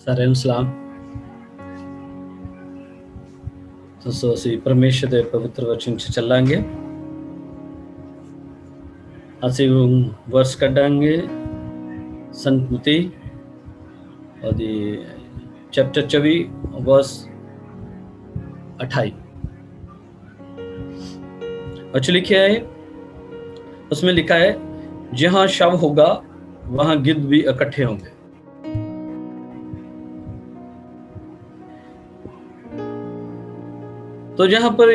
ਸਾਰਿਆਂ ਸਲਾਮ। तो ਅਸੀਂ ਪਰਮੇਸ਼ਰ ਦੇ ਪਵਿੱਤਰ ਵਚਨ 'ਚ ਚੱਲਾਂਗੇ। ਅਸੀਂ ਵਰਸ ਕੱਢਾਂਗੇ ਸੰਤ ਮਤੀ ਉਹਦੀ चैप्टर 24 वर्स 28। अच्छा लिखा है, उसमें लिखा है जहां शव होगा वहां गिद्ध भी इकट्ठे होंगे। तो जहां पर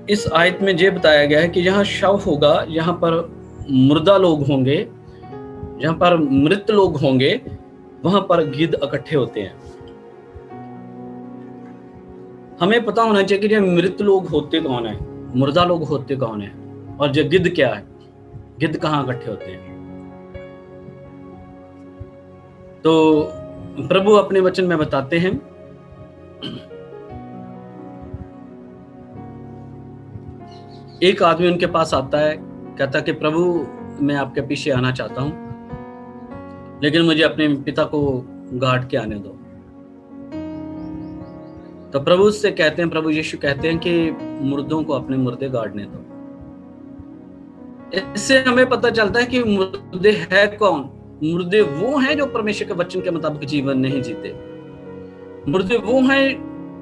इस आयत में ये बताया गया है कि जहां शव होगा, जहां पर मुर्दा लोग होंगे, जहां पर मृत लोग होंगे, वहां पर गिद्ध इकट्ठे होते हैं। हमें पता होना चाहिए कि जो मृत लोग होते कौन है, मुर्दा लोग होते कौन है, और जो गिद्ध क्या है, गिद्ध कहाँ इकट्ठे होते हैं। तो प्रभु अपने वचन में बताते हैं, एक आदमी उनके पास आता है, कहता कि प्रभु मैं आपके पीछे आना चाहता हूं, लेकिन मुझे अपने पिता को गाड़ के आने दो। तो प्रभु उससे कहते हैं, प्रभु यीशु कहते हैं कि मुर्दों को अपने मुर्दे गाड़ने दो। इससे हमें पता चलता है कि मुर्दे है कौन। मुर्दे वो हैं जो परमेश्वर के वचन के मुताबिक जीवन नहीं जीते। मुर्दे वो हैं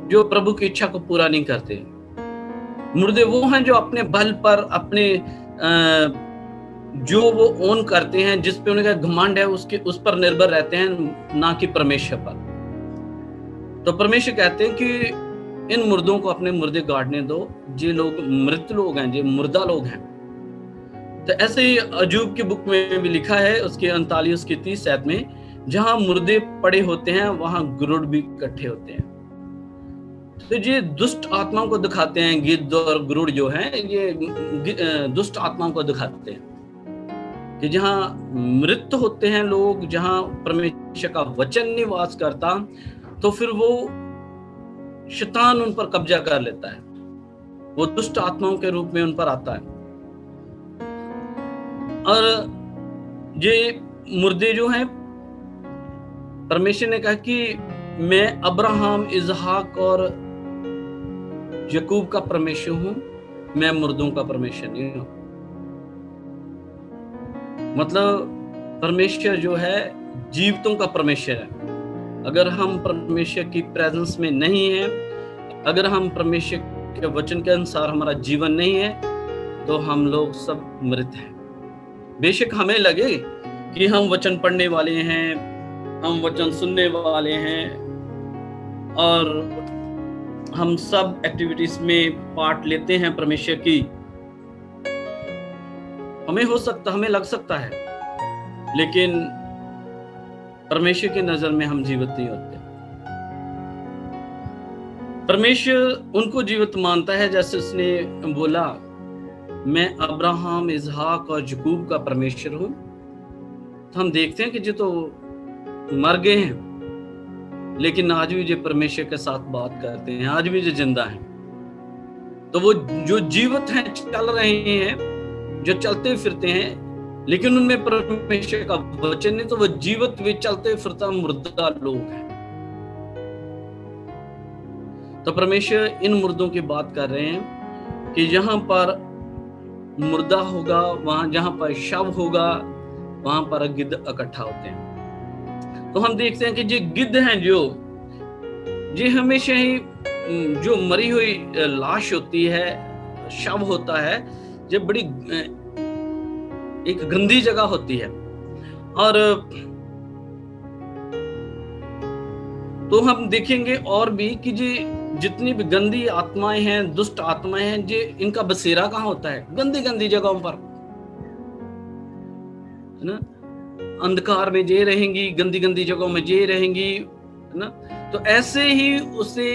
जो प्रभु की इच्छा को पूरा नहीं करते। मुर्दे वो हैं जो अपने बल पर, अपने जो वो ओन करते हैं, जिस पे उनका घमंड है, उस पर निर्भर रहते हैं, ना कि परमेश्वर पर। तो परमेश्वर कहते हैं कि इन मुर्दों को अपने मुर्दे गाड़ने दो। ये लोग मृत लोग हैं, ये मुर्दा लोग हैं। तो ऐसे ही अजूब की बुक में भी लिखा है, उसके 39 उसके 30 शायद में, जहां मुर्दे पड़े होते हैं वहां गुरुड़ भी इकट्ठे होते हैं। तो ये दुष्ट आत्माओं को दिखाते हैं। गिद्ध और गुरुड़ जो हैं, ये दुष्ट आत्माओं को दिखाते हैं कि जहां मृत होते हैं लोग, जहां परमेश्वर का वचन निवास करता, तो फिर वो शैतान उन पर कब्जा कर लेता है। वो दुष्ट आत्माओं के रूप में उन पर आता है। और ये मुर्दे जो हैं, परमेश्वर ने कहा कि मैं अब्राहम, इजहाक और याकूब का परमेश्वर हूं, मैं मुर्दों का परमेश्वर नहीं हूं। मतलब परमेश्वर जो है जीवितों का परमेश्वर है। अगर हम परमेश्वर की प्रेजेंस में नहीं है, अगर हम परमेश्वर के वचन के अनुसार हमारा जीवन नहीं है, तो हम लोग सब मृत हैं। बेशक हमें लगे कि हम वचन पढ़ने वाले हैं, हम वचन सुनने वाले हैं, और हम सब एक्टिविटीज में पार्ट लेते हैं परमेश्वर की। हमें लग सकता है, लेकिन परमेश्वर की नजर में हम जीवित नहीं होते। परमेश्वर उनको जीवित मानता है, जैसे उसने बोला मैं अब्राहम, इजहाक और याकूब का परमेश्वर हूं। तो हम देखते हैं कि जो तो मर गए हैं, लेकिन आज भी जो परमेश्वर के साथ बात करते हैं, आज भी जो जिंदा हैं। तो वो जो जीवित हैं, चल रहे हैं, जो चलते फिरते हैं, लेकिन उनमें परमेश्वर का वचन नहीं, तो वो जीवित वे चलते फिरता मुर्दा लोग हैं। तो परमेश्वर इन मुर्दों की बात कर रहे हैं कि जहां पर मुर्दा होगा, वहां जहां पर शव होगा, वहां पर गिद्ध इकट्ठा होते हैं। तो हम देखते हैं कि जो गिद्ध हैं, जो हमेशा ही जो मरी हुई लाश होती है, शव होता है, जो बड़ी एक गंदी जगह होती है। और तो हम देखेंगे और भी कि जितनी भी गंदी आत्माएं हैं, दुष्ट आत्माएं हैं, जे इनका बसेरा कहाँ होता है? गंदी गंदी जगहों पर, है ना। अंधकार में जे रहेंगी, गंदी गंदी जगहों में जे रहेंगी, है ना। तो ऐसे ही उसे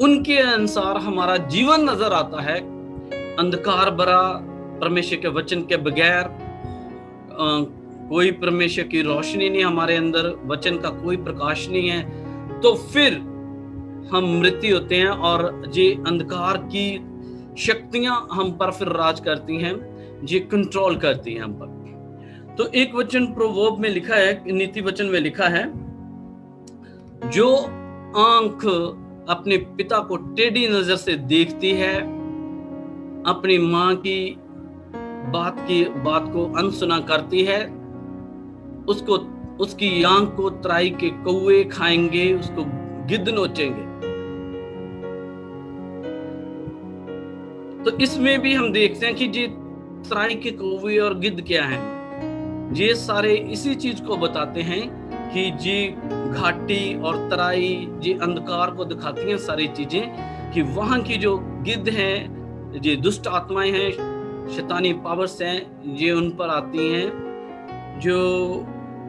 उनके अनुसार हमारा जीवन नजर आता है, अंधकार भरा, परमेश्वर के वचन के बगैर, कोई परमेश्वर की रोशनी नहीं हमारे अंदर, वचन का कोई प्रकाश नहीं है। तो फिर हम मृत्यु होते हैं, और ये अंधकार की शक्तियां हम पर फिर राज करती हैं, ये कंट्रोल करती हैं हम पर। तो एक वचन प्रोवर्ब में लिखा है, नीति वचन में लिखा है जो आंख अपने पिता को टेढ़ी नजर से देखती है, अपनी माँ की बात को अनसुना करती है, उसको उसकी आंख को तराई के कौवे खाएंगे, उसको गिद्ध नोचेंगे। तो इसमें भी हम देखते हैं कि ये तराई के कौवे और गिद्ध क्या है, ये सारे इसी चीज को बताते हैं कि जी घाटी और तराई ये अंधकार को दिखाती हैं सारी चीजें, कि वहां की जो गिद्ध हैं, ये दुष्ट आत्माएं हैं, शैतानी पावर्स हैं, ये उन पर आती हैं जो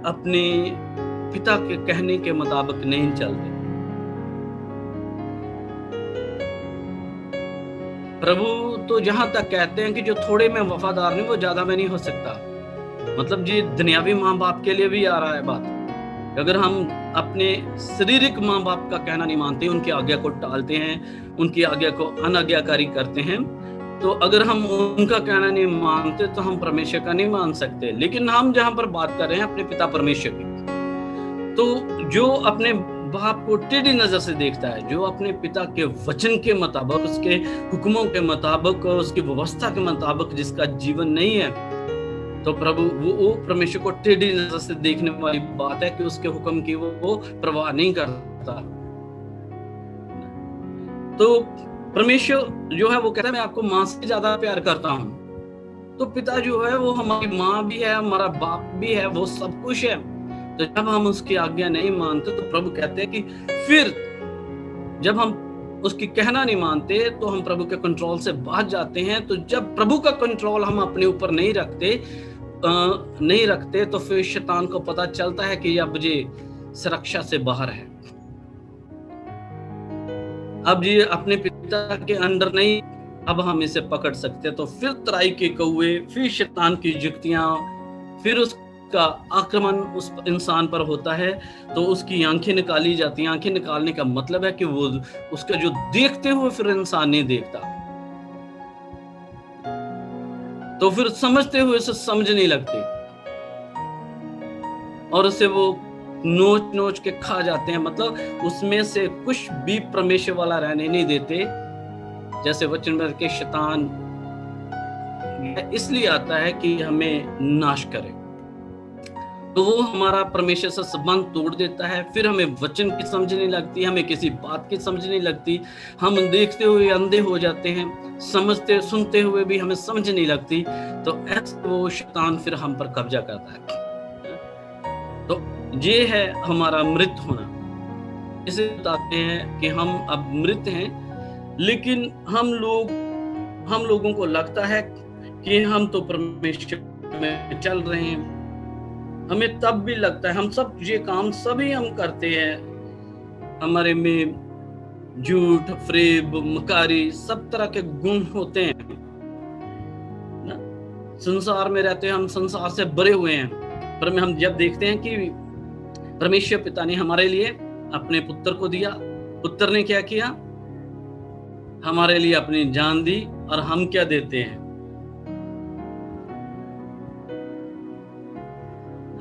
अपने पिता के कहने के मुताबिक नहीं चलते। प्रभु तो जहां तक कहते हैं कि जो थोड़े में वफादार नहीं वो ज्यादा में नहीं हो सकता। मतलब जी दुनियावी माँ बाप के लिए भी आ रहा है बात। अगर हम अपने शारीरिक माँ बाप का कहना नहीं मानते, उनकी आज्ञा को टालते हैं, उनकी आज्ञा को अनाज्ञाकारी करते हैं, तो अगर हम उनका कहना नहीं मानते तो हम परमेश्वर का नहीं मान सकते। लेकिन हम जहां पर बात कर रहे हैं अपने पिता परमेश्वर की, तो जो अपने बाप को टेढ़ी नजर से देखता है, जो अपने पिता के वचन के मुताबिक, उसके हुक्मों के मुताबिक, उसकी व्यवस्था के मुताबिक जिसका जीवन नहीं है, तो प्रभु वो परमेश्वर को टेढ़ी नजर से देखने वाली बात है कि उसके हुक्म की वो परवाह नहीं करता। तो परमेश्वर जो है वो कहता है मैं आपको माँ से ज्यादा प्यार करता हूं। तो पिता जो है वो हमारी माँ भी है, हमारा बाप भी है, वो सब कुछ है। तो जब हम उसकी आज्ञा नहीं मानते तो प्रभु कहते हैं कि फिर जब हम उसकी कहना नहीं मानते तो हम प्रभु के कंट्रोल से बाहर जाते हैं। तो जब प्रभु का कंट्रोल हम अपने ऊपर नहीं रखते तो फिर शैतान को पता चलता है कि अब ये सुरक्षा से बाहर है, अब ये अपने पिता के अंडर नहीं, अब हम इसे पकड़ सकते। तो फिर तराई के कौवे, फिर शैतान की जुक्तियां, फिर उसका आक्रमण उस इंसान पर होता है। तो उसकी आंखें निकाली जाती हैं। आंखें निकालने का मतलब है कि वो उसका जो देखते हुए फिर इंसान नहीं देखता, तो फिर समझते हुए उसे समझ नहीं लगती और उसे वो नोच नोच के खा जाते हैं। मतलब उसमें से कुछ भी परमेश्वर वाला रहने नहीं देते। जैसे वचन में के शैतान इसलिए आता है कि हमें नाश करे, तो वो हमारा परमेश्वर से संबंध तोड़ देता है। फिर हमें वचन की समझ नहीं लगती, हमें किसी बात की समझ नहीं लगती, हम देखते हुए अंधे हो जाते हैं, समझते सुनते हुए भी हमें समझ नहीं लगती। तो ऐसे वो शैतान फिर हम पर कब्जा करता है। तो ये है हमारा मृत होना। इसे बताते हैं कि हम अब मृत हैं, लेकिन हम लोगों को लगता है कि हम तो परमेश्वर में चल रहे हैं। हमें तब भी लगता है, हम सब ये काम सभी हम करते हैं, हमारे में झूठ, फरेब, मकारी, सब तरह के गुण होते हैं ना। संसार में रहते हैं, हम संसार से भरे हुए हैं। पर हम जब देखते हैं कि परमेश्वर पिता ने हमारे लिए अपने पुत्र को दिया, पुत्र ने क्या किया, हमारे लिए अपनी जान दी, और हम क्या देते हैं,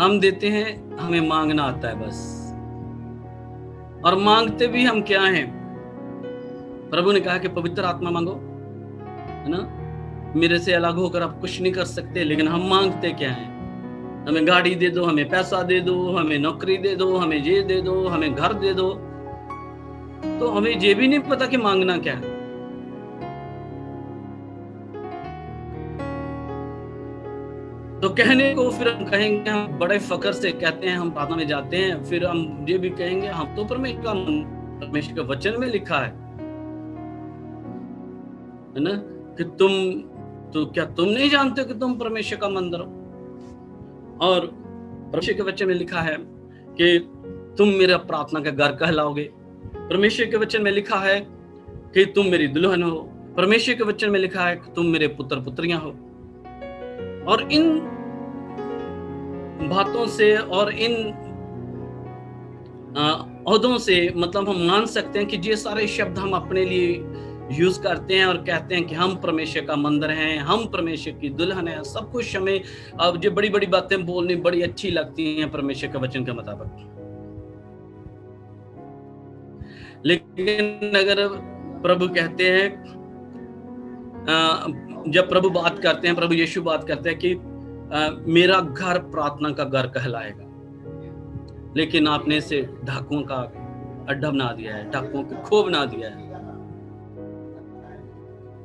हम देते हैं, हमें मांगना आता है बस। और मांगते भी हम क्या हैं? प्रभु ने कहा कि पवित्र आत्मा मांगो, है ना, मेरे से अलग होकर आप कुछ नहीं कर सकते। लेकिन हम मांगते क्या हैं? हमें गाड़ी दे दो, हमें पैसा दे दो, हमें नौकरी दे दो, हमें ये दे दो, हमें घर दे दो। तो हमें ये भी नहीं पता कि मांगना क्या है। तो कहने को फिर हम कहेंगे, हम बड़े फकर से कहते हैं, हम प्रार्थना में जाते हैं, फिर हम ये भी कहेंगे हम तो परमेश्वर के वचन में लिखा है ना, कि क्या तुम नहीं जानते कि तुम परमेश्वर का मंदिर हो? और परमेश्वर के वचन में लिखा है कि तुम मेरा प्रार्थना का घर कहलाओगे। परमेश्वर के वचन में लिखा है कि तुम मेरी दुल्हन हो। परमेश्वर के वचन में लिखा है कि तुम मेरे पुत्र पुत्रियां हो। और इन बातों से और इन ओहदों से मतलब हम मान सकते हैं कि ये सारे शब्द हम अपने लिए यूज करते हैं और कहते हैं कि हम परमेश्वर का मंदिर हैं, हम परमेश्वर की दुल्हन है। सब कुछ हमें अब जो बड़ी बड़ी बातें बोलनी बड़ी अच्छी लगती हैं परमेश्वर के वचन के मुताबिक। लेकिन अगर प्रभु कहते हैं, जब प्रभु बात करते हैं, प्रभु यीशु बात करते हैं कि मेरा घर प्रार्थना का घर कहलाएगा, लेकिन आपने इसे डाकुओं का अड्डा बना दिया है, डाकुओं की खो बना दिया है।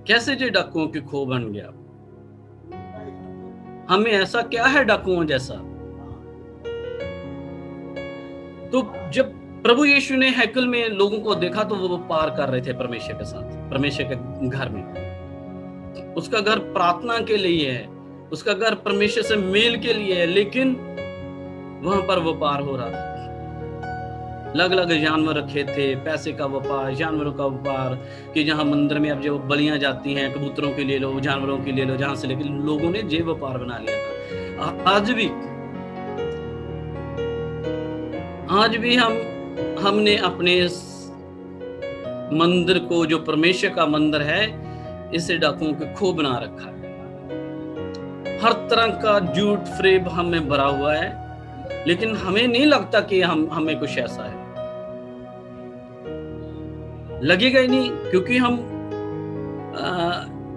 कैसे जो डाकुओं की खो बन गया? हमें ऐसा क्या है डाकुओं जैसा? तो जब प्रभु यीशु ने हैकल में लोगों को देखा तो वो पार कर रहे थे परमेश्वर के साथ, परमेश्वर के घर में। उसका घर प्रार्थना के लिए है, उसका घर परमेश्वर से मेल के लिए है, लेकिन वहां पर व्यापार हो रहा था। अलग अलग जानवर रखे थे, पैसे का व्यापार, जानवरों का व्यापार, कि जहां मंदिर में अब जो बलियां जाती हैं, कबूतरों के ले लो, जानवरों के ले लो, जहां से लेकर लोगों ने ये व्यापार बना लिया था। आज भी हमने अपने मंदिर को, जो परमेश्वर का मंदिर है, इसे डाकुओं के खो बना रखा है। हर तरह का झूठ फरेब हमें भरा हुआ है, लेकिन हमें नहीं लगता कि हमें कुछ ऐसा है। लगेगा ही नहीं, क्योंकि हम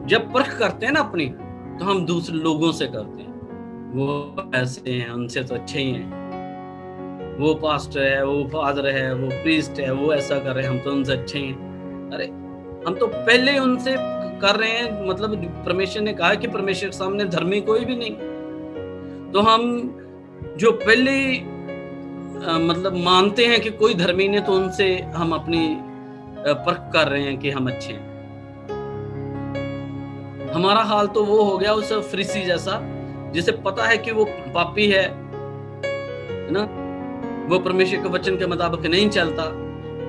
जब परख करते हैं ना अपनी, तो हम दूसरे लोगों से करते हैं। वो ऐसे हैं, उनसे तो अच्छे ही हैं, वो पास्टर है, वो फादर है, वो प्रीस्ट है, वो ऐसा कर रहे हैं, हम तो उनसे अच्छे हैं। अरे हम तो पहले उनसे कर रहे हैं, मतलब परमेश्वर ने कहा कि परमेश्वर के सामने धर्मी कोई भी नहीं। तो हम जो पहले मतलब मानते हैं कि कोई धर्मी नहीं, तो उनसे हम अपनी परख कर रहे हैं कि हम अच्छे हैं। हमारा हाल तो वो हो गया उस फरीसी जैसा, जिसे पता है कि वो पापी है ना, वो परमेश्वर के वचन के मुताबिक नहीं चलता,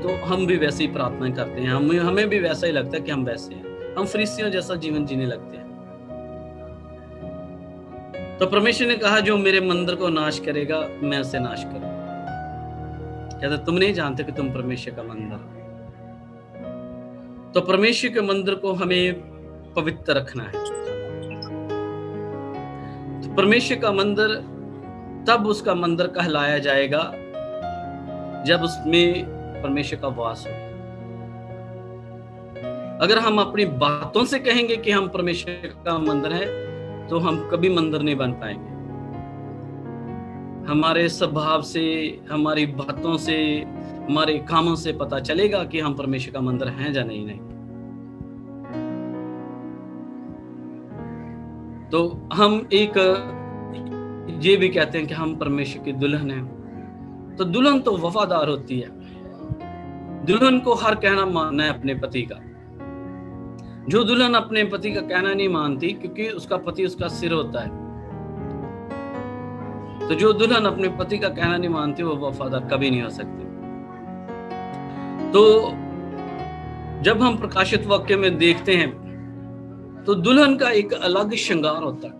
तो हम भी वैसे ही प्रार्थना करते हैं। हमें भी वैसा ही लगता है कि हम वैसे हैं, हम फरीसियों जैसा जीवन जीने लगते हैं। तो परमेश्वर ने कहा, जो मेरे मंदिर को नाश करेगा, मैं उसे नाश करूंगा। कहता, तुम नहीं जानते कि तुम परमेश्वर का मंदिर हो। तो परमेश्वर के मंदिर को हमें पवित्र रखना है। तो परमेश्वर का मंदिर तब उसका मंदिर कहलाया जाएगा जब उसमें परमेश्वर का वास हो। अगर हम अपनी बातों से कहेंगे कि हम परमेश्वर का मंदिर है, तो हम कभी मंदिर नहीं बन पाएंगे। हमारे स्वभाव से, हमारी बातों से, हमारे कामों से पता चलेगा कि हम परमेश्वर का मंदिर हैं या नहीं। तो हम एक ये भी कहते हैं कि हम परमेश्वर की दुल्हन हैं। तो दुल्हन तो वफादार होती है, दुल्हन को हर कहना मानना है अपने पति का। जो दुल्हन अपने पति का कहना नहीं मानती, क्योंकि उसका पति उसका सिर होता है, तो जो दुल्हन अपने पति का कहना नहीं मानती, वो वफादार कभी नहीं हो सकती। तो जब हम प्रकाशित वाक्य में देखते हैं, तो दुल्हन का एक अलग श्रृंगार होता है,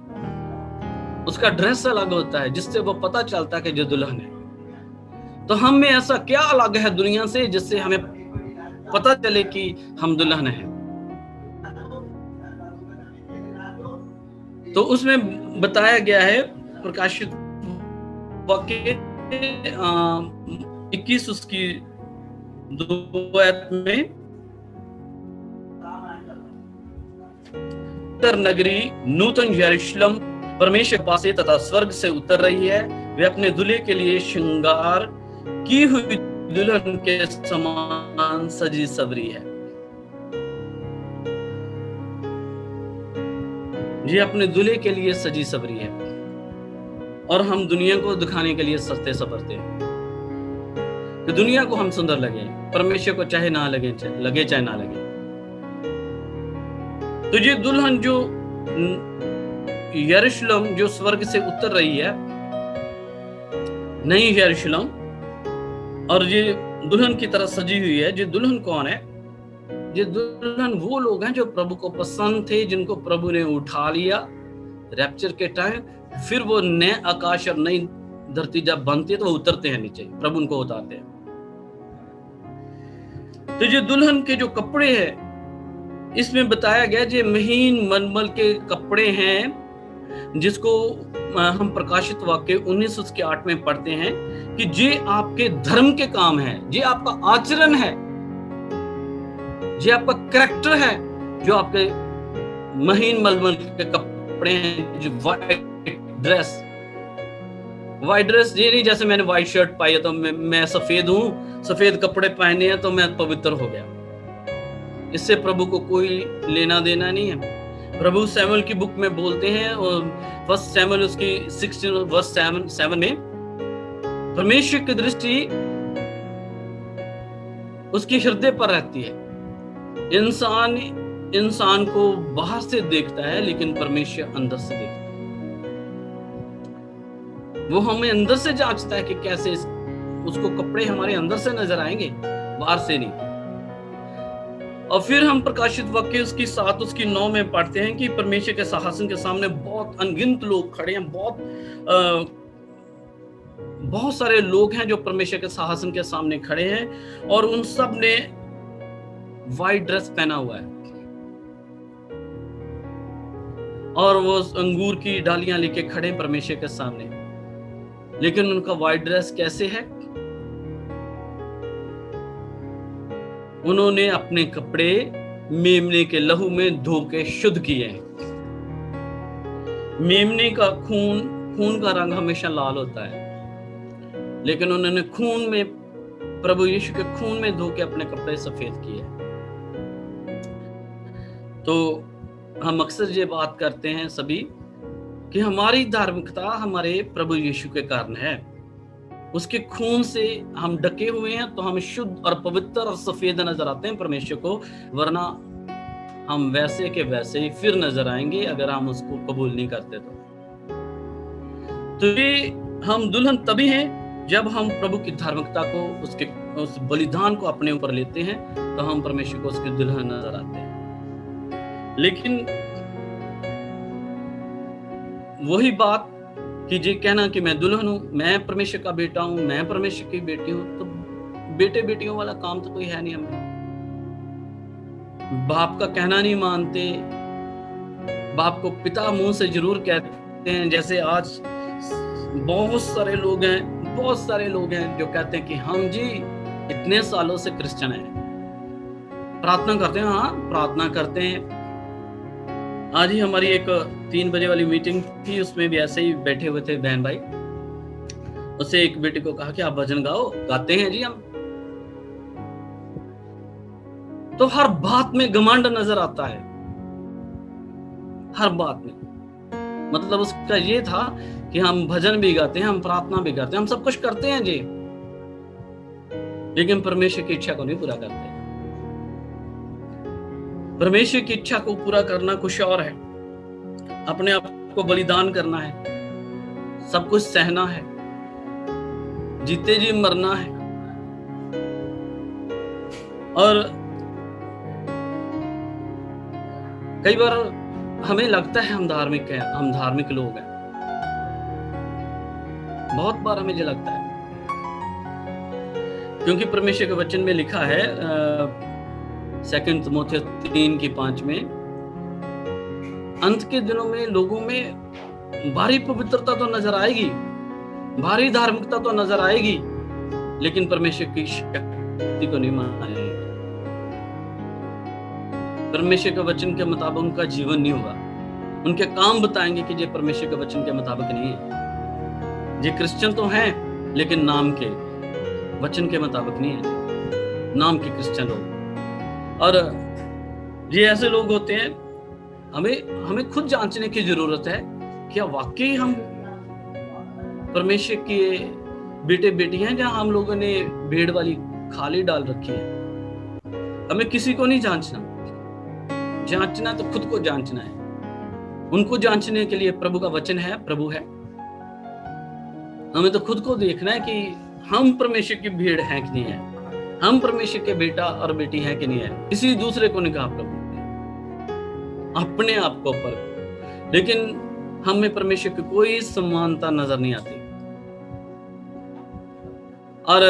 उसका ड्रेस अलग होता है, जिससे वो पता चलता है कि जो दुल्हन है। तो हम में ऐसा क्या अलग है दुनिया से, जिससे हमें पता चले कि हम दुल्हन हैं? तो उसमें बताया गया है प्रकाशित वाक्य 21 उसकी 2 आयत में, उत्तर नगरी नूतन यरूशलेम परमेश्वर के पास से तथा स्वर्ग से उतर रही है। वे अपने दूल्हे के लिए श्रृंगार की हुई दुल्हन के समान सजी सवरी है। ये अपने दूल्हे के लिए सजी सवरी है, और हम दुनिया को दिखाने के लिए सस्ते सवरते हैं कि दुनिया को हम सुंदर लगे, परमेश्वर को चाहे ना लगे चाहे ना लगे। तो ये दुल्हन जो यरूशलेम, जो स्वर्ग से उतर रही है, नई यरूशलेम, और ये दुल्हन की तरह सजी हुई है। ये दुल्हन कौन है? ये दुल्हन वो लोग हैं जो प्रभु को पसंद थे, जिनको प्रभु ने उठा लिया रैप्चर के टाइम। फिर वो नए आकाश और नई धरती जब बनती है, तो वो उतरते हैं नीचे, प्रभु उनको उतारते हैं। तो ये दुल्हन के जो कपड़े हैं, इसमें बताया गया ये महीन मलमल के कपड़े हैं, जिसको हम प्रकाशित वाक्य 19:8 में पढ़ते हैं कि ये आपके धर्म के काम है, ये आपका आचरण है, ये आपका कैरेक्टर है, जो आपके महीन मलमल के कपड़े हैं, जो व्हाइट ड्रेस ये नहीं जैसे मैंने व्हाइट शर्ट पाई है तो मैं सफेद हूं, सफेद कपड़े पहने हैं तो मैं पवित्र हो गया। इससे प्रभु को कोई लेना देना नहीं है। प्रभु सैमुअल की बुक में बोलते हैं, और फर्स्ट सैमुअल उसकी 16 वर्स 7 में, परमेश्वर की दृष्टि उसकी हृदय पर रहती है। इंसान को बाहर से देखता है, लेकिन परमेश्वर अंदर से देखता है। वो हमें अंदर से जांचता है कि कैसे उसको कपड़े हमारे अंदर से नजर आएंगे, बाहर से नहीं। और फिर हम प्रकाशित वाक्य उसकी 7 उसकी 9 में पढ़ते हैं कि परमेश्वर के सिंहासन के सामने बहुत अनगिनत लोग खड़े हैं, बहुत सारे लोग हैं जो परमेश्वर के सिंहासन के सामने खड़े हैं, और उन सब ने व्हाइट ड्रेस पहना हुआ है, और वो अंगूर की डालियां लेके खड़े परमेश्वर के सामने। लेकिन उनका व्हाइट ड्रेस कैसे है? उन्होंने अपने कपड़े मेमने के लहू में धो के शुद्ध किए हैं। मेमने का खून का रंग हमेशा लाल होता है, लेकिन उन्होंने प्रभु यीशु के खून में धो के अपने कपड़े सफेद किए। तो हम अक्सर ये बात करते हैं सभी कि हमारी धार्मिकता हमारे प्रभु यीशु के कारण है, उसके खून से हम ढके हुए हैं, तो हम शुद्ध और पवित्र और सफेद नजर आते हैं परमेश्वर को। वरना हम वैसे के वैसे ही फिर नजर आएंगे अगर हम उसको कबूल नहीं करते। तो ये हम दुल्हन तभी हैं जब हम प्रभु की धार्मिकता को, उस बलिदान को अपने ऊपर लेते हैं, तो हम परमेश्वर को उसकी दुल्हन नजर आते हैं। लेकिन वही बात कि जे कहना कि मैं दुल्हन हूं, मैं परमेश्वर का बेटा हूं, मैं परमेश्वर की बेटी हूं, तो बेटे बेटियों वाला काम तो कोई है नहीं हमें। बाप का कहना नहीं मानते, बाप को पिता मुंह से जरूर कहते हैं। जैसे आज बहुत सारे लोग हैं जो कहते हैं कि हम जी इतने सालों से क्रिश्चियन हैं, प्रार्थना करते हैं। हाँ, प्रार्थना करते हैं। आज ही हमारी एक 3 बजे वाली मीटिंग थी, उसमें भी ऐसे ही बैठे हुए थे बहन भाई। उससे एक बेटे को कहा कि आप भजन गाओ। गाते हैं जी हम। तो हर बात में घमंड नजर आता है, हर बात में। मतलब उसका ये था कि हम भजन भी गाते हैं, हम प्रार्थना भी करते हैं, हम सब कुछ करते हैं जी, लेकिन परमेश्वर की इच्छा को नहीं पूरा करते। परमेश्वर की इच्छा को पूरा करना कुछ और है। अपने आप को बलिदान करना है, सब कुछ सहना है, जीते जी मरना है। और कई बार हमें लगता है हम धार्मिक हैं, हम धार्मिक लोग हैं। बहुत बार हमें ये लगता है, क्योंकि परमेश्वर के वचन में लिखा है 2 तिमोथेयुस 3:5 में, अंत के दिनों में लोगों में भारी पवित्रता तो नजर आएगी, भारी धार्मिकता तो नजर आएगी, लेकिन परमेश्वर की शक्ति को नहीं मानेंगे। परमेश्वर के वचन के मुताबिक उनका जीवन नहीं होगा। उनके काम बताएंगे कि ये परमेश्वर के वचन के मुताबिक नहीं है। ये क्रिश्चियन तो हैं, लेकिन नाम के, वचन के मुताबिक नहीं है, नाम के क्रिश्चियन लोग। और ये ऐसे लोग होते हैं, हमें खुद जांचने की जरूरत है, क्या वाकई हम परमेश्वर के बेटे बेटी हैं, जहां हम लोगों ने भेड़ वाली खाली डाल रखी है। हमें किसी को नहीं जांचना तो खुद को जांचना है। उनको जांचने के लिए प्रभु का वचन है, प्रभु है। हमें तो खुद को देखना है कि हम परमेश्वर की भीड़ हैं कि नहीं है, हम परमेश्वर के बेटा और बेटी हैं कि नहीं है। किसी दूसरे को नहीं कहा प्रभु ने, अपने आप को पर। लेकिन हमें परमेश्वर की कोई समानता नजर नहीं आती। और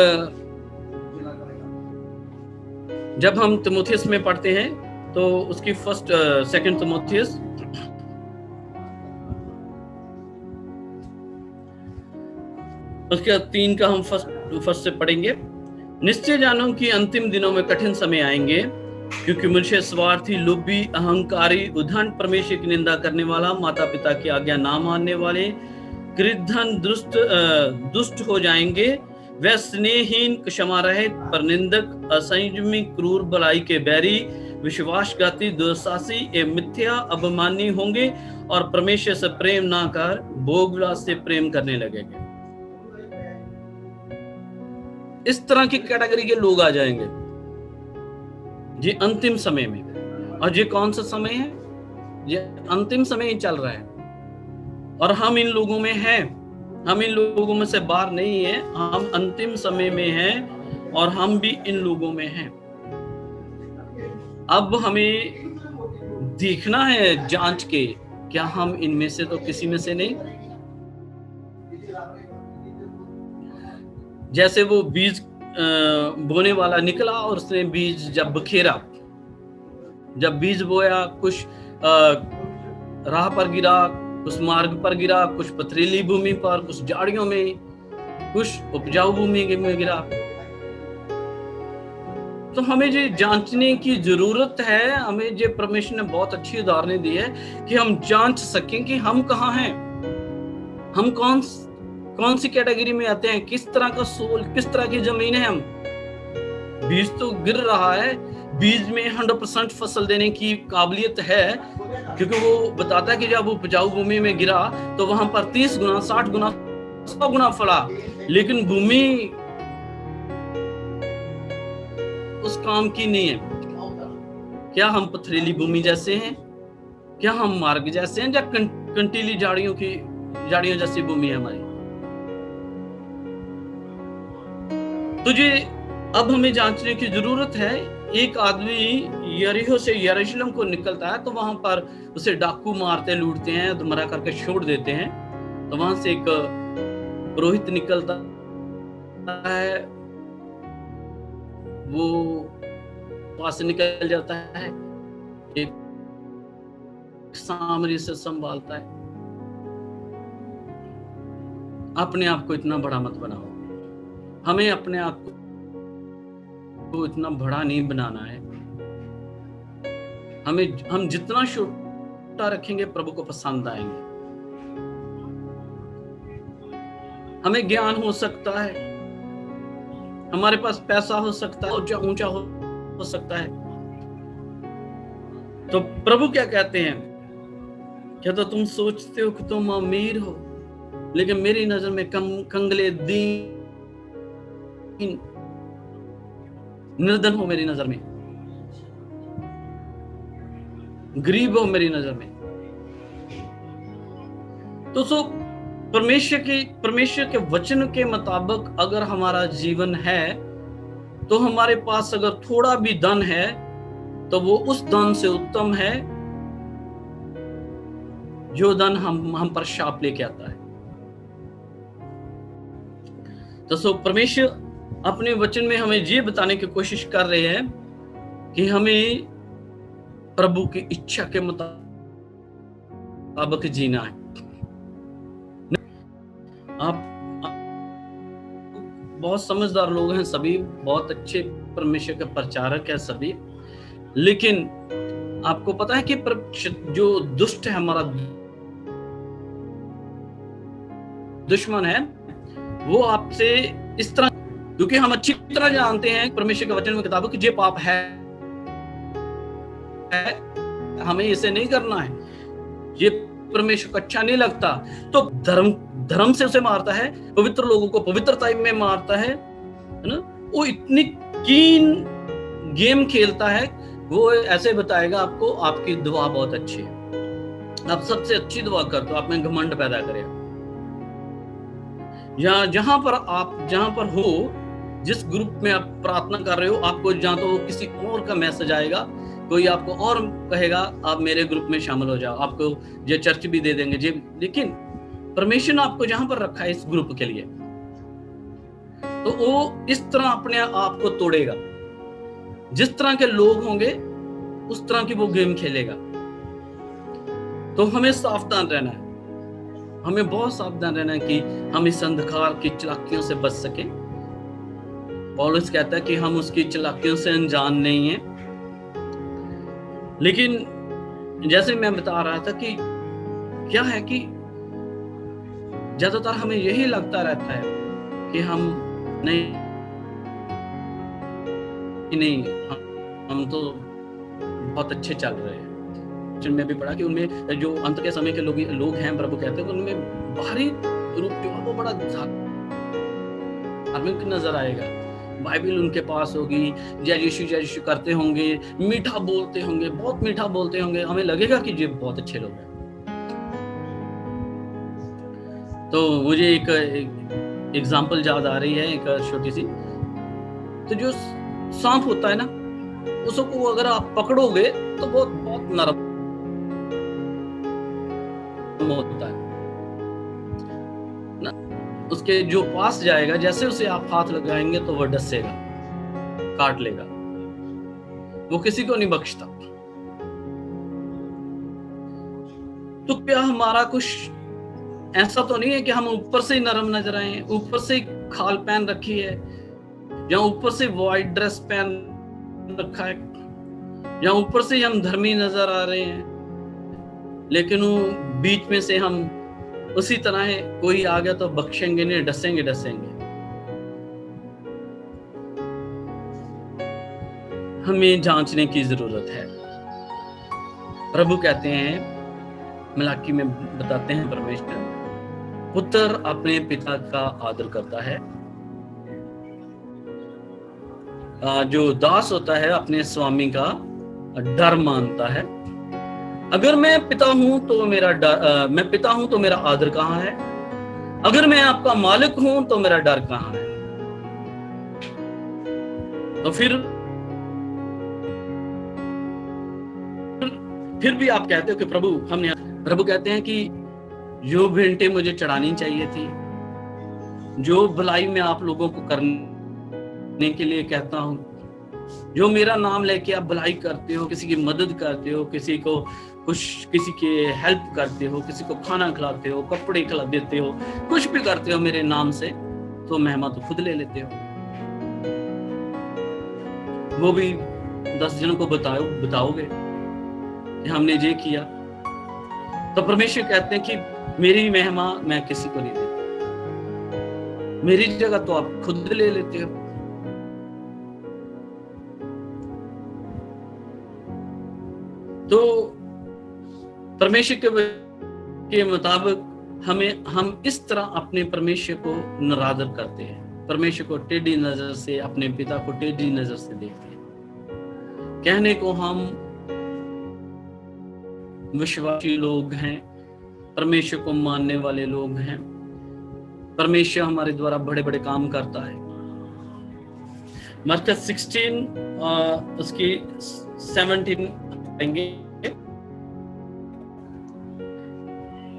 जब हम तिमोथियस में पढ़ते हैं तो उसकी 2 तिमोथियस उसके 3 का हम फर्स्ट से पढ़ेंगे। निश्चय जानो कि अंतिम दिनों में कठिन समय आएंगे, क्योंकि मनुष्य स्वार्थी, लोभी, अहंकारी, उद्धंड, परमेश्वर की निंदा करने वाला, माता पिता की आज्ञा ना मानने वाले, कृतघ्न, दुष्ट हो जाएंगे। वह स्नेहहीन, क्षमा रहित, परनिंदक, असंयमी, क्रूर, भलाई के बैरी, विश्वासघाती, दुस्साहसी एवं मिथ्या अभिमानी होंगे और परमेश्वर से प्रेम ना कर भोग विलास से प्रेम करने लगेंगे। इस तरह की कैटेगरी के लोग आ जाएंगे जी अंतिम समय में। और ये कौन सा समय है? ये अंतिम समय ही चल रहा है और हम इन लोगों में हैं। हम इन लोगों में से बाहर नहीं है, हम अंतिम समय में हैं और हम भी इन लोगों में हैं। अब हमें देखना है जांच के, क्या हम इनमें से तो किसी में से नहीं। जैसे वो बीज बोने वाला निकला और उसने बीज जब बखेरा, जब बीज बोया, कुछ राह पर गिरा, कुछ मार्ग पर गिरा, कुछ पथरीली भूमि पर, कुछ झाड़ियों में, कुछ उपजाऊ भूमि में गिरा। तो हमें ये जांचने की जरूरत है। हमें ये परमेश्वर ने बहुत अच्छी उदाहरण दी है कि हम जांच सकें कि हम कहाँ हैं, हम कौन सी कैटेगरी में आते हैं, किस तरह का सोल, किस तरह की जमीन है हम। बीज तो गिर रहा है, बीज में 100% फसल देने की काबिलियत है, क्योंकि वो बताता है कि जब वो उपजाऊ भूमि में गिरा तो वहां पर 30 गुना, 60 गुना, 100 गुना फला। लेकिन भूमि उस काम की नहीं है। क्या हम पथरीली भूमि जैसे हैं? क्या हम मार्ग जैसे हैं? या कंटीली झाड़ियों जैसी भूमि है हमारी? तो ये अब हमें जांचने की जरूरत है। एक आदमी यरीहो से यरूशलेम को निकलता है तो वहां पर उसे डाकू मारते, लूटते हैं, तो मरा करके छोड़ देते हैं। तो वहां से एक पुरोहित निकलता है, वो पास निकल जाता है, एक सामरी से संभालता है। अपने आप को इतना बड़ा मत बनाओ। हमें अपने आप को इतना बड़ा नहीं बनाना है। हम जितना छोटा रखेंगे प्रभु को पसंद आएंगे। हमें ज्ञान हो सकता है, हमारे पास पैसा हो सकता है, ऊंचा हो सकता है। तो प्रभु क्या कहते हैं? क्या तो तुम सोचते हो कि तुम अमीर हो, लेकिन मेरी नजर में कंगले, दीन, निर्धन हो मेरी नजर में, गरीब हो मेरी नजर में। तो परमेश्वर के वचन के मुताबिक अगर हमारा जीवन है, तो हमारे पास अगर थोड़ा भी धन है तो वो उस धन से उत्तम है जो धन हम पर शाप लेके आता है। तो परमेश्वर अपने वचन में हमें ये बताने की कोशिश कर रहे हैं कि हमें प्रभु की इच्छा के मुताबिक जीना है। आप बहुत समझदार लोग हैं, सभी बहुत अच्छे परमेश्वर के प्रचारक हैं सभी, लेकिन आपको पता है कि जो दुष्ट है, हमारा दुश्मन है, वो आपसे इस तरह, क्योंकि हम अच्छी तरह जानते हैं परमेश्वर के वचन में किताबों कि ये पाप है, हमें इसे नहीं करना है, ये परमेश्वर को अच्छा नहीं लगता, तो धर्म से उसे मारता है, पवित्र लोगों को पवित्रता में मारता है ना। वो इतनी कीन गेम खेलता है, वो ऐसे बताएगा आपको आपकी दुआ बहुत अच्छी है, आप सबसे अच्छी दुआ कर दो, आप में घमंड पैदा करेगा। या जहां पर हो, जिस ग्रुप में आप प्रार्थना कर रहे हो, आपको जहां तो किसी और का मैसेज आएगा, कोई आपको और कहेगा आप मेरे ग्रुप में शामिल हो जाओ, आपको ये चर्च भी दे देंगे जी। लेकिन परमेश्वर ने आपको जहां पर रखा है इस ग्रुप के लिए, तो वो इस तरह अपने आप को तोड़ेगा। जिस तरह के लोग होंगे उस तरह की वो गेम खेलेगा। तो हमें सावधान रहना है, हमें बहुत सावधान रहना है कि हम इस अंधकार की चालाकियों से बच सके। पौलुस कहता है कि हम उसकी चालाकियों से अनजान नहीं हैं, लेकिन जैसे मैं बता रहा था कि क्या है कि ज्यादातर हमें यही लगता रहता है कि हम नहीं नहीं हम तो बहुत अच्छे चल रहे हैं। में भी पढ़ा कि उनमें जो अंत के समय के लोग हैं, प्रभु कहते हैं, उनमें बाहरी रूप जो है वो बड़ा धार्मिक नजर आएगा। बाइबल उनके पास होगी, जय यीशु करते होंगे, मीठा बोलते होंगे, बहुत मीठा बोलते होंगे, हमें लगेगा कि ये बहुत अच्छे लोग हैं। तो मुझे एक एग्जाम्पल याद आ रही है, एक छोटी सी। तो जो सांप होता है ना, उसको अगर आप पकड़ोगे तो बहुत नरम होता है ना, उसके जो पास जाएगा, जैसे उसे आप हाथ लगाएंगे तो वह डसेगा, काट लेगा, वो किसी को नहीं बख्शता। तो क्या हमारा कुछ ऐसा तो नहीं है कि हम ऊपर से ही नरम नजर आए, ऊपर से खाल पहन रखी है, या ऊपर से व्हाइट ड्रेस पहन रखा है, या ऊपर से हम धर्मी नजर आ रहे हैं, लेकिन वो बीच में से हम उसी तरह है, कोई आ गया तो बख्शेंगे नहीं, डसेंगे। हमें जांचने की जरूरत है। प्रभु कहते हैं, मलाकी में बताते हैं, परमेश्वर पुत्र अपने पिता का आदर करता है, जो दास होता है अपने स्वामी का डर मानता है। अगर मैं पिता हूं तो मैं पिता हूं तो मेरा आदर कहां है? अगर मैं आपका मालिक हूं तो मेरा डर कहां है? तो फिर भी आप कहते हो कि प्रभु कहते हैं कि जो भेंटें मुझे चढ़ानी चाहिए थी, जो भलाई मैं आप लोगों को करने के लिए कहता हूं, जो मेरा नाम लेके आप भलाई करते हो, किसी की मदद करते हो, किसी के हेल्प करते हो, किसी को खाना खिलाते हो, कपड़े खिला देते हो, कुछ भी करते हो मेरे नाम से, तो महिमा तो खुद ले लेते हो। वो भी 10 जनों को बताओगे कि हमने ये किया। तो परमेश्वर कहते हैं कि मेरी महिमा मैं किसी को नहीं देता, मेरी जगह तो आप खुद ले लेते हो। तो परमेश्वर के मुताबिक हम इस तरह अपने परमेश्वर को निरादर करते हैं, परमेश्वर को टेढ़ी नजर से, अपने पिता को टेढ़ी नजर से देखते हैं। कहने को हम विश्वासी लोग हैं, परमेश्वर को मानने वाले लोग हैं, परमेश्वर हमारे द्वारा बड़े बड़े काम करता है। मरकज 16 उसकी 17 आएंगे।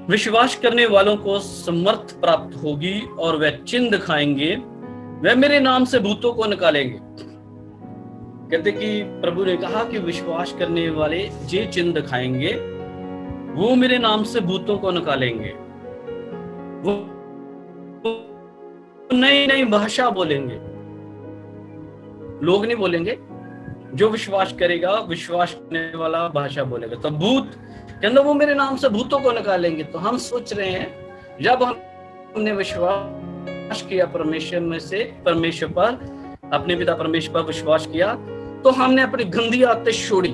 विश्वास करने वालों को समर्थ प्राप्त होगी और वे चिन्ह दिखाएंगे, वे मेरे नाम से भूतों को निकालेंगे। कहते कि प्रभु ने कहा कि विश्वास करने वाले ये चिन्ह दिखाएंगे, वो मेरे नाम से भूतों को निकालेंगे, वो नई भाषा बोलेंगे। लोग नहीं बोलेंगे, जो विश्वास करेगा, विश्वास करने वाला भाषा बोलेगा। तो भूत कहते वो मेरे नाम से भूतों को निकालेंगे। तो हम सोच रहे हैं, जब हमने विश्वास किया परमेश्वर पर, अपने पिता परमेश्वर पर विश्वास किया, तो हमने अपनी गंदी आदतें छोड़ी।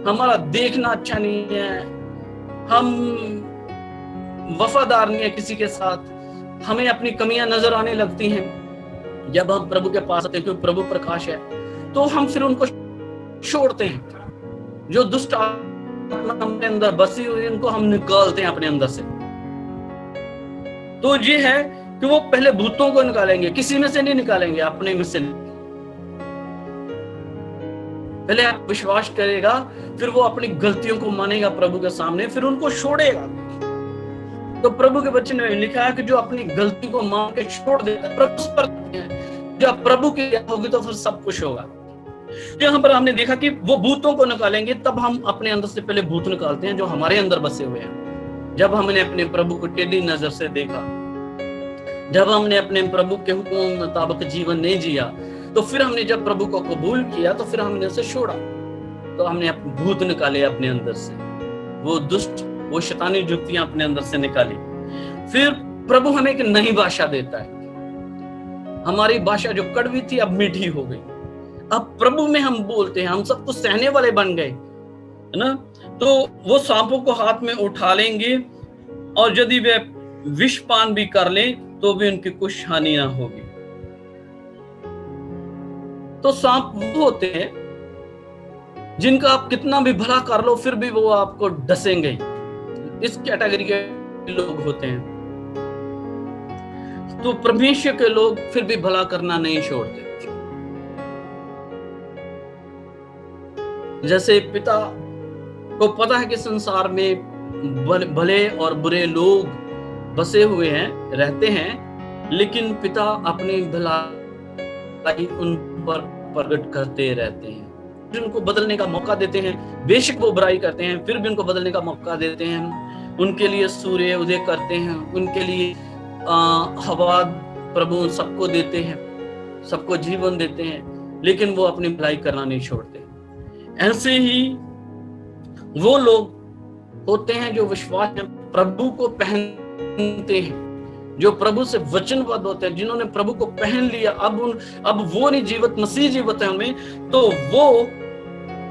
हमारा देखना अच्छा नहीं है, हम वफादार नहीं है किसी के साथ, हमें अपनी कमियां नजर आने लगती हैं। जब हम प्रभु के पास आते हैं, क्योंकि प्रभु प्रकाश है, तो हम फिर उनको छोड़ते हैं। जो दुष्ट हमारे अंदर बसी हुई, उनको हम निकालते हैं अपने अंदर से। तो ये है कि वो पहले भूतों को निकालेंगे, किसी में से नहीं निकालेंगे, अपने में से। पहले आप विश्वास करेगा, फिर वो अपनी गलतियों को मानेगा प्रभु के सामने, फिर उनको छोड़ेगा। तो प्रभु के वचन में लिखा है कि जो अपनी गलती को मान के छोड़ देता है, प्रभु पर जब प्रभु की होगी तो फिर सब कुछ होगा। यहाँ पर हमने देखा कि वो भूतों को निकालेंगे, तब हम अपने अंदर से पहले भूत निकालते हैं जो हमारे अंदर बसे हुए हैं। जब हमने अपने प्रभु को टेढ़ी नजर से देखा, जब हमने अपने प्रभु के हुक्म मुताबिक जीवन नहीं जिया, तो फिर हमने जब प्रभु को कबूल किया, तो फिर हमने उसे छोड़ा। तो हमने भूत निकाले अपने अंदर से, वो दुष्ट, वो शैतानी युक्तियां अपने अंदर से निकाली। फिर प्रभु हमें एक नई भाषा देता है। हमारी भाषा जो कड़वी थी अब मीठी हो गई। अब प्रभु में हम बोलते हैं, हम सब कुछ सहने वाले बन गए, है ना। तो वो सांपों को हाथ में उठा लेंगे और यदि वे विषपान भी कर लें तो भी उनकी कुछ हानि ना होगी। तो सांप वो होते हैं जिनका आप कितना भी भला कर लो फिर भी वो आपको डसेंगे। इस कैटेगरी के लोग होते हैं। तो परमेश्वर के लोग फिर भी भला करना नहीं छोड़ते। जैसे पिता को पता है कि संसार में भले और बुरे लोग बसे हुए हैं, रहते हैं, लेकिन पिता अपनी भलाई उन पर प्रकट करते रहते हैं, उनको बदलने का मौका देते हैं। बेशक वो बुराई करते हैं फिर भी उनको बदलने का मौका देते हैं। उनके लिए सूर्य उदय करते हैं, उनके लिए हवा प्रभु सबको देते हैं, सबको जीवन देते हैं, लेकिन वो अपनी भलाई करना नहीं छोड़ते। ऐसे ही वो लोग होते हैं जो विश्वास में प्रभु को पहनते हैं, जो प्रभु से वचनबद्ध होते हैं, जिन्होंने प्रभु को पहन लिया। अब वो नहीं जीवित, मसीह जीवित है उनमें, तो वो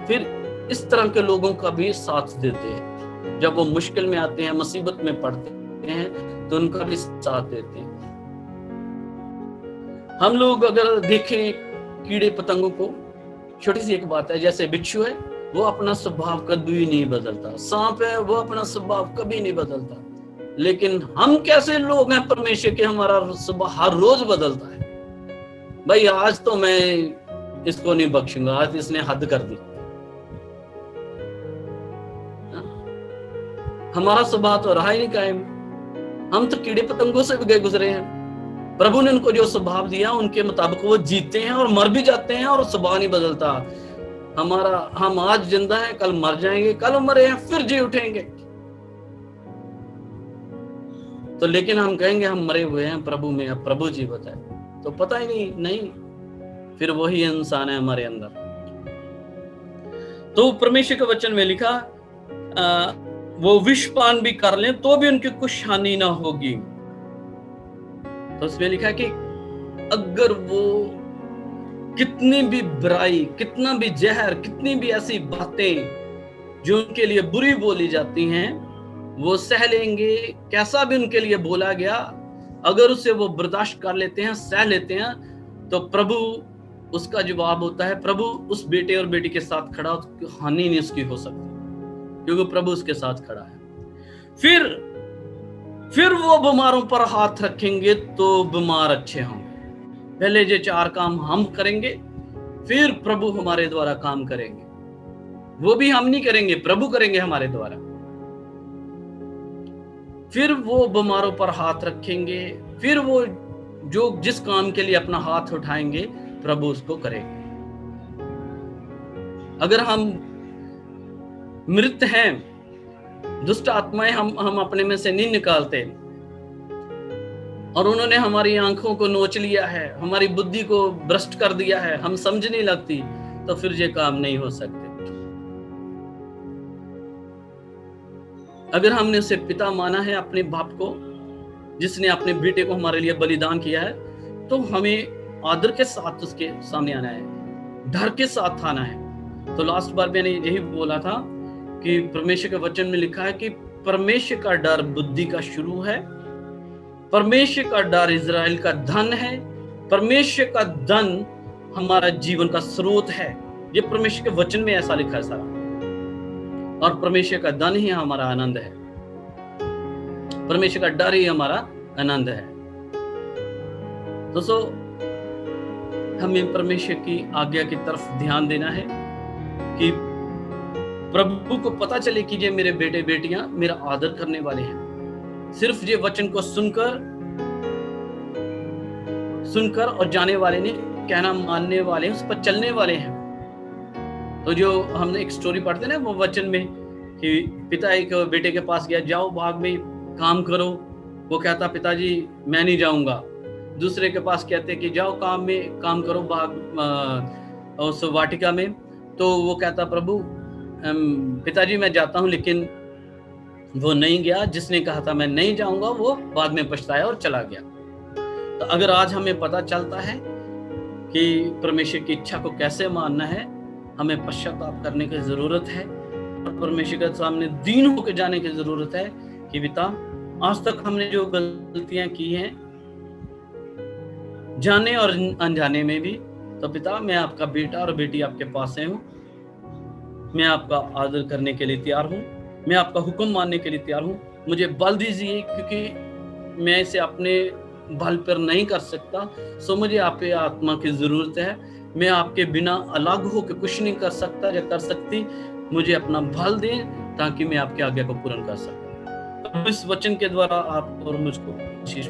फिर इस तरह के लोगों का भी साथ देते हैं। जब वो मुश्किल में आते हैं, मुसीबत में पड़ते हैं, तो उनका भी साथ देते हैं। हम लोग अगर देखें कीड़े पतंगों को, छोटी सी एक बात है, जैसे बिच्छू है वो अपना स्वभाव कभी नहीं बदलता, सांप है वो अपना स्वभाव कभी नहीं बदलता, लेकिन हम कैसे लोग हैं परमेश्वर के, हमारा स्वभाव हर रोज बदलता है। भाई आज तो मैं इसको नहीं बख्शूंगा, आज इसने हद कर दी। हमारा स्वभाव तो रहा ही नहीं कायम। हम तो कीड़े पतंगों से भी गए गुजरे हैं। प्रभु ने उनको जो स्वभाव दिया उनके मुताबिक वो जीते हैं और मर भी जाते हैं, और स्वभाव नहीं बदलता हमारा। हम आज जिंदा हैं, कल मर जाएंगे, कल मरे हैं फिर जी उठेंगे। तो लेकिन हम कहेंगे हम मरे हुए हैं प्रभु में, अब प्रभु जीवित है, तो पता ही नहीं फिर वही इंसान है हमारे अंदर। तो परमेश्वर के वचन में लिखा वो विषपान भी कर लें तो भी उनकी कुछ हानि ना होगी। तो उसमें लिखा कि अगर वो कितनी भी बुराई, कितना भी जहर, कितनी भी ऐसी बातें जो उनके लिए बुरी बोली जाती हैं वो सह लेंगे। कैसा भी उनके लिए बोला गया, अगर उसे वो बर्दाश्त कर लेते हैं, सह लेते हैं, तो प्रभु उसका जवाब होता है, प्रभु उस बेटे और बेटी के साथ खड़ा, हानि नहीं उसकी हो सकती, क्योंकि प्रभु उसके साथ खड़ा है। फिर वो बीमारों पर हाथ रखेंगे तो बीमार अच्छे होंगे। पहले ये 4 काम हम करेंगे, फिर प्रभु हमारे द्वारा काम करेंगे। वो भी हम नहीं करेंगे, प्रभु करेंगे हमारे द्वारा। फिर वो बीमारों पर हाथ रखेंगे, फिर वो जो जिस काम के लिए अपना हाथ उठाएंगे प्रभु उसको करेंगे। अगर हम मृत हैं, दुष्ट आत्माएं हम अपने में से नहीं निकालते, और उन्होंने हमारी आंखों को नोच लिया है, हमारी बुद्धि को भ्रष्ट कर दिया है, हम समझ नहीं लगती, तो फिर ये काम नहीं हो सकते। अगर हमने उसे पिता माना है, अपने बाप को, जिसने अपने बेटे को हमारे लिए बलिदान किया है, तो हमें आदर के साथ उसके सामने आना है, डर के साथ आना है। तो लास्ट बार मैंने यही बोला था कि परमेश्वर के वचन में लिखा है कि परमेश्वर का डर बुद्धि का शुरू है, परमेश्वर का डर इज़राइल का धन है, परमेश्वर का धन हमारा जीवन का स्रोत है। ये परमेश्वर के वचन में ऐसा लिखा है सारा, और परमेश्वर का धन ही हमारा आनंद है, परमेश्वर का डर ही हमारा आनंद है। दोस्तों, हमें परमेश्वर की आज्ञा की तरफ ध्यान देना है कि प्रभु को पता चले कि ये मेरे बेटे बेटियां मेरा आदर करने वाले हैं। सिर्फ ये वचन को सुनकर और जाने वाले नहीं, कहना मानने वाले, उस पर चलने वाले हैं। तो जो हमने एक स्टोरी पढ़ते ना वो वचन में कि पिता एक बेटे के पास गया, जाओ बाग में काम करो। वो कहता पिताजी मैं नहीं जाऊंगा। दूसरे के पास कहते कि जाओ काम करो बाग उस वाटिका में। तो वो कहता प्रभु पिताजी मैं जाता हूँ, लेकिन वो नहीं गया। जिसने कहा था मैं नहीं जाऊंगा वो बाद में पछताया और चला गया। तो अगर आज हमें पता चलता है कि परमेश्वर की इच्छा को कैसे मानना है, हमें पश्चाताप करने की जरूरत है और परमेश्वर के सामने दीन होकर जाने की जरूरत है कि पिता आज तक हमने जो गलतियां की हैं, जाने और अनजाने में भी, तो पिता मैं आपका बेटा और बेटी आपके पास हूँ, मैं आपका आदर करने के लिए तैयार हूँ, मैं आपका हुक्म मानने के लिए तैयार हूँ। मुझे बल दीजिए, क्योंकि मैं इसे अपने बल पर नहीं कर सकता, सो मुझे आपके आत्मा की जरूरत है। मैं आपके बिना अलग होकर कुछ नहीं कर सकता या कर सकती। मुझे अपना बल दें ताकि मैं आपके आज्ञा को पूर्ण कर सकूं। तो इस वचन के द्वारा आप और मुझको आशीष